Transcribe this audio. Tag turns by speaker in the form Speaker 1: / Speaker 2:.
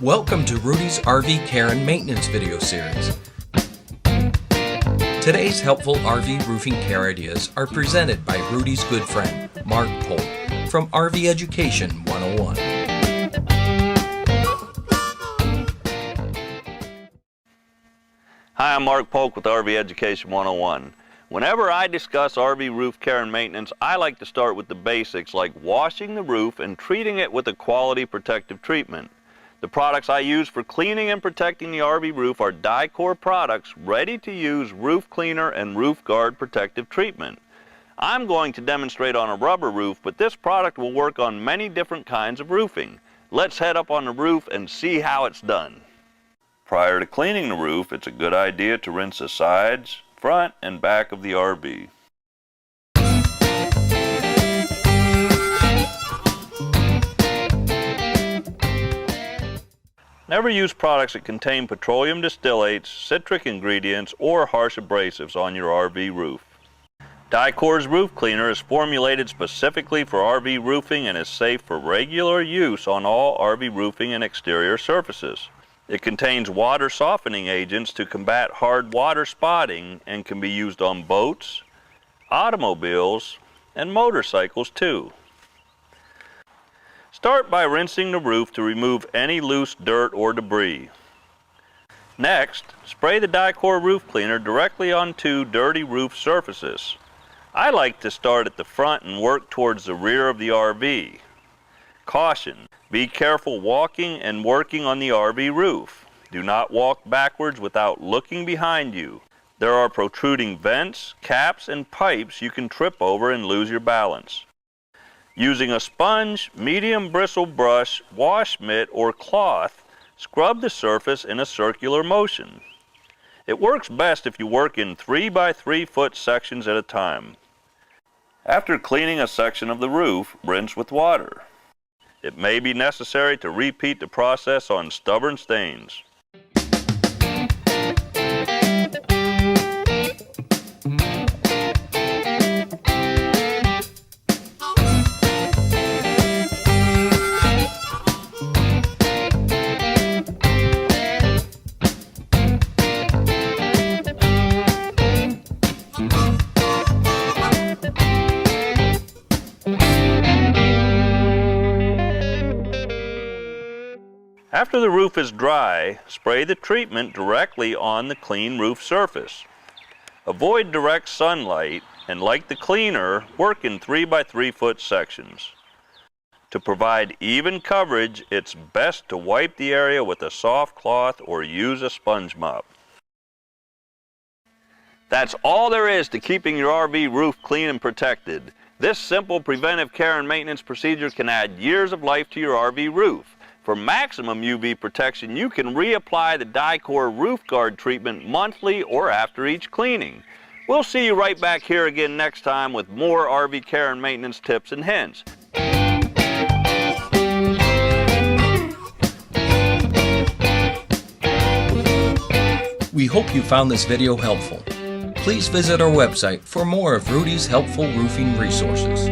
Speaker 1: Welcome to Rudy's RV Care and Maintenance video series. Today's helpful RV roofing care ideas are presented by Rudy's good friend, Mark Polk, from RV Education 101.
Speaker 2: Hi, I'm Mark Polk with RV Education 101. Whenever I discuss RV roof care and maintenance, I like to start with the basics like washing the roof and treating it with a quality protective treatment. The products I use for cleaning and protecting the RV roof are Dicor products, ready-to-use roof cleaner and Roof-Gard protective treatment. I'm going to demonstrate on a rubber roof, but this product will work on many different kinds of roofing. Let's head up on the roof and see how it's done. Prior to cleaning the roof, it's a good idea to rinse the sides, front, and back of the RV. Never use products that contain petroleum distillates, citric ingredients, or harsh abrasives on your RV roof. Dicor's roof cleaner is formulated specifically for RV roofing and is safe for regular use on all RV roofing and exterior surfaces. It contains water softening agents to combat hard water spotting and can be used on boats, automobiles, and motorcycles too. Start by rinsing the roof to remove any loose dirt or debris. Next, spray the Dicor roof cleaner directly onto dirty roof surfaces. I like to start at the front and work towards the rear of the RV. Caution: be careful walking and working on the RV roof. Do not walk backwards without looking behind you. There are protruding vents, caps, and pipes you can trip over and lose your balance. Using a sponge, medium bristle brush, wash mitt, or cloth, scrub the surface in a circular motion. It works best if you work in 3 by 3 foot sections at a time. After cleaning a section of the roof, rinse with water. It may be necessary to repeat the process on stubborn stains. After the roof is dry, spray the treatment directly on the clean roof surface. Avoid direct sunlight and, like the cleaner, work in 3 by 3 foot sections. To provide even coverage, it's best to wipe the area with a soft cloth or use a sponge mop. That's all there is to keeping your RV roof clean and protected. This simple preventive care and maintenance procedure can add years of life to your RV roof. For maximum UV protection, you can reapply the Dicor Roof-Gard treatment monthly or after each cleaning. We'll see you right back here again next time with more RV care and maintenance tips and hints.
Speaker 1: We hope you found this video helpful. Please visit our website for more of Rudy's helpful roofing resources.